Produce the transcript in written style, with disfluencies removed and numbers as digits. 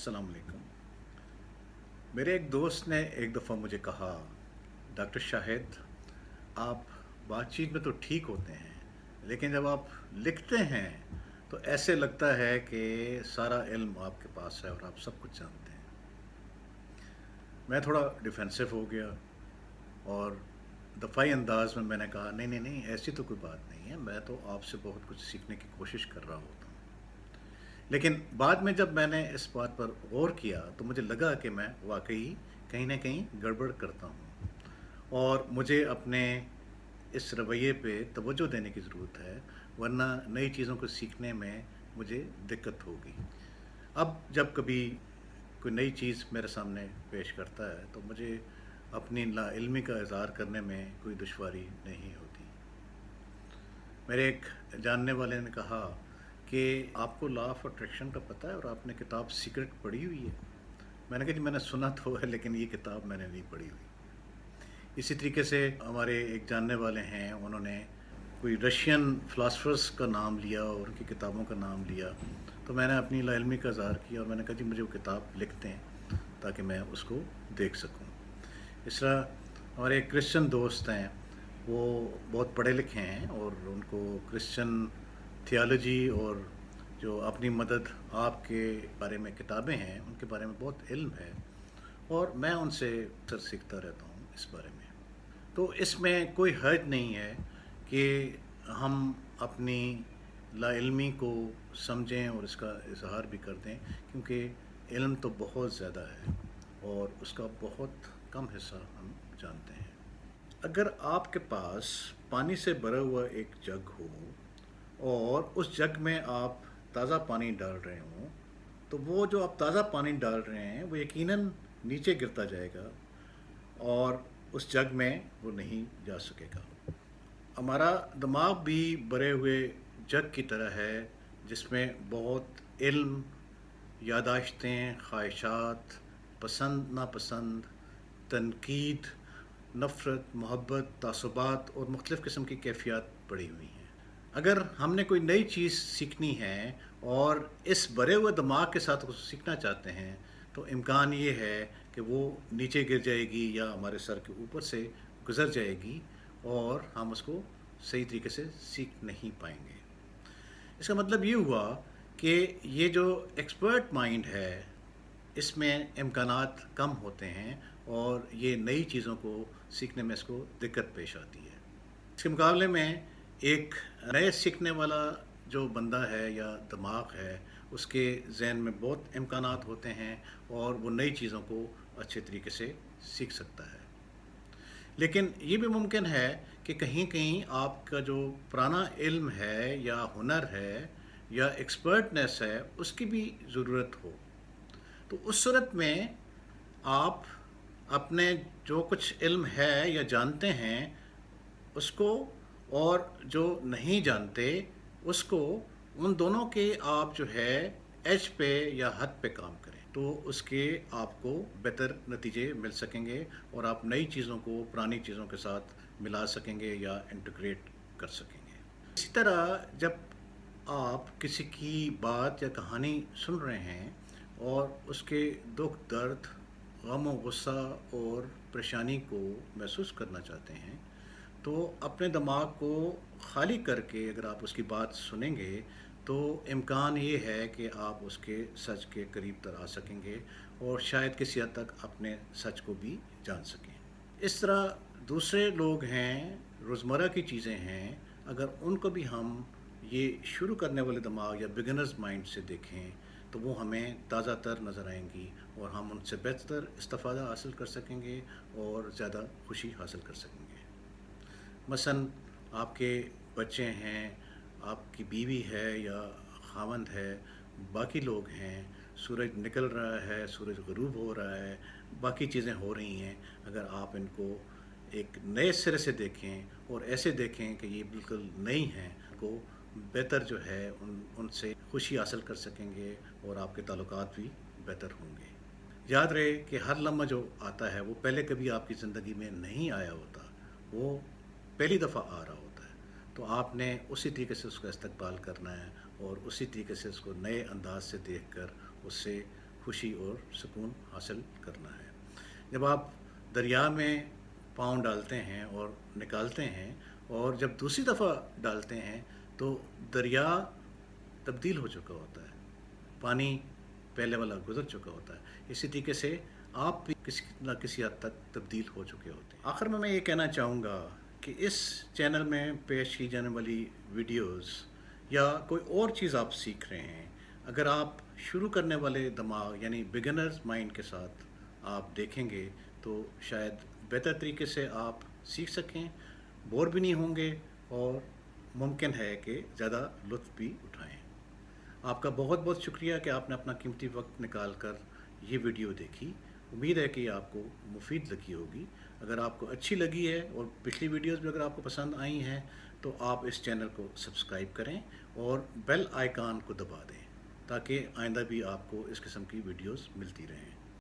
अस्सलाम वालेकुम। मेरे एक दोस्त ने एक दफ़ा मुझे कहा, डॉक्टर शाहिद, आप बातचीत में तो ठीक होते हैं, लेकिन जब आप लिखते हैं तो ऐसे लगता है कि सारा इल्म आपके पास है और आप सब कुछ जानते हैं। मैं थोड़ा डिफेंसिव हो गया और दफ़ाई अंदाज में मैंने कहा, नहीं नहीं नहीं, ऐसी तो कोई बात नहीं है, मैं तो आपसे बहुत कुछ सीखने की कोशिश कर रहा होता हूँ। लेकिन बाद में जब मैंने इस बात पर गौर किया तो मुझे लगा कि मैं वाकई कहीं ना कहीं गड़बड़ करता हूँ और मुझे अपने इस रवैये पे तवज्जो देने की ज़रूरत है, वरना नई चीज़ों को सीखने में मुझे दिक्कत होगी। अब जब कभी कोई नई चीज़ मेरे सामने पेश करता है तो मुझे अपनी नाइल्मी का इज़हार करने में कोई दुश्वारी नहीं होती। मेरे एक जानने वाले ने कहा कि आपको लॉ ऑफ अट्रैक्शन का पता है और आपने किताब सीक्रेट पढ़ी हुई है। मैंने कहा जी मैंने सुना तो है, लेकिन ये किताब मैंने नहीं पढ़ी हुई। इसी तरीके से हमारे एक जानने वाले हैं, उन्होंने कोई रशियन फ़िलासफ़र्स का नाम लिया और उनकी किताबों का नाम लिया, तो मैंने अपनी लाइल्मी का इज़हार किया और मैंने कहा जी मुझे वो किताब लिख दें ताकि मैं उसको देख सकूं। इस तरह हमारे एक क्रिश्चियन दोस्त हैं, वो बहुत पढ़े लिखे हैं और उनको क्रिश्चियन थियोलॉजी और जो अपनी मदद आपके बारे में किताबें हैं उनके बारे में बहुत इल्म है और मैं उनसे अक्सर सीखता रहता हूँ इस बारे में। तो इसमें कोई हर्ज नहीं है कि हम अपनी लाइल्मी को समझें और इसका इजहार भी कर दें, क्योंकि इल्म तो बहुत ज़्यादा है और उसका बहुत कम हिस्सा हम जानते हैं। अगर आपके पास पानी से भरा हुआ एक जग हो और उस जग में आप ताज़ा पानी डाल रहे हों, तो वो जो आप ताज़ा पानी डाल रहे हैं वो यकीनन नीचे गिरता जाएगा और उस जग में वो नहीं जा सकेगा। हमारा दिमाग भी भरे हुए जग की तरह है, जिसमें बहुत इल्म, यादाश्तें, ख्वाहिशात, पसंद नापसंद, तनकीद, नफ़रत, मोहब्बत, तासुबात और मुख्तलिफ़ किस्म की कैफ़ियत पड़ी हुई हैं। अगर हमने कोई नई चीज़ सीखनी है और इस भरे हुए दिमाग के साथ उसको सीखना चाहते हैं, तो इम्कान ये है कि वो नीचे गिर जाएगी या हमारे सर के ऊपर से गुज़र जाएगी और हम उसको सही तरीके से सीख नहीं पाएंगे। इसका मतलब ये हुआ कि ये जो एक्सपर्ट माइंड है, इसमें इम्कानात कम होते हैं और ये नई चीज़ों को सीखने में इसको दिक्कत पेश आती है। इसके मुकाबले में एक नए सीखने वाला जो बंदा है या दिमाग है, उसके जहन में बहुत इम्कानात होते हैं और वो नई चीज़ों को अच्छे तरीके से सीख सकता है। लेकिन ये भी मुमकिन है कि कहीं कहीं आपका जो पुराना इल्म है या हुनर है या एक्सपर्टनेस है, उसकी भी ज़रूरत हो। तो उस सूरत में आप अपने जो कुछ इल्म है या जानते हैं उसको, और जो नहीं जानते उसको, उन दोनों के आप जो है एज पे या हद पे काम करें, तो उसके आपको बेहतर नतीजे मिल सकेंगे और आप नई चीज़ों को पुरानी चीज़ों के साथ मिला सकेंगे या इंटीग्रेट कर सकेंगे। इसी तरह जब आप किसी की बात या कहानी सुन रहे हैं और उसके दुख दर्द, गम और गुस्सा और परेशानी को महसूस करना चाहते हैं, तो अपने दिमाग को खाली करके अगर आप उसकी बात सुनेंगे तो इम्कान ये है कि आप उसके सच के करीब तर आ सकेंगे और शायद किसी हद तक अपने सच को भी जान सकें। इस तरह दूसरे लोग हैं, रोज़मर्रा की चीज़ें हैं, अगर उनको भी हम ये शुरू करने वाले दिमाग या बिगिनर्स माइंड से देखें तो वो हमें ताज़ा तर नज़र आएंगी और हम उनसे बेहतर इस्तिफ़ादा हासिल कर सकेंगे और ज़्यादा खुशी हासिल कर सकेंगे। मसलन आपके बच्चे हैं, आपकी बीवी है या ख़ावंद है, बाकी लोग हैं, सूरज निकल रहा है, सूरज ग़ुरूब हो रहा है, बाकी चीज़ें हो रही हैं। अगर आप इनको एक नए सिरे से देखें और ऐसे देखें कि ये बिल्कुल नई हैं, को बेहतर जो है उनसे खुशी हासिल कर सकेंगे और आपके ताल्लुकात भी बेहतर होंगे। याद रहे कि हर लम्हा जो आता है वो पहले कभी आपकी ज़िंदगी में नहीं आया होता, वो पहली दफ़ा आ रहा होता है। तो आपने उसी तरीके से उसका इस्तकबाल करना है और उसी तरीके से उसको नए अंदाज से देखकर उससे خوشی اور سکون حاصل کرنا ہے۔ جب آپ دریا میں پاؤں ڈالتے ہیں اور نکالتے ہیں اور جب دوسری دفعہ ڈالتے ہیں تو دریا تبدیل ہو چکا ہوتا ہے، پانی پہلے والا گزر چکا ہوتا ہے۔ اسی طریقے سے آپ بھی کسی نہ کسی حد تک تبدیل ہو چکے ہوتے ہیں۔ آخر میں یہ کہنا چاہوں گا کہ اس چینل میں پیش کی جانے والی ویڈیوز یا کوئی اور چیز آپ سیکھ رہے ہیں، اگر آپ شروع کرنے والے دماغ یعنی بگنرز مائنڈ کے ساتھ آپ دیکھیں گے تو شاید بہتر طریقے سے آپ سیکھ سکیں، بور بھی نہیں ہوں گے اور ممکن ہے کہ زیادہ لطف بھی اٹھائیں۔ آپ کا بہت بہت شکریہ کہ آپ نے اپنا قیمتی وقت نکال کر یہ ویڈیو دیکھی۔ امید ہے کہ یہ آپ کو مفید لگی ہوگی۔ اگر آپ کو اچھی لگی ہے اور پچھلی ویڈیوز بھی اگر آپ کو پسند آئی ہیں تو آپ اس چینل کو سبسکرائب کریں اور بیل آئیکن کو دبا دیں تاکہ آئندہ بھی آپ کو اس قسم کی ویڈیوز ملتی رہیں۔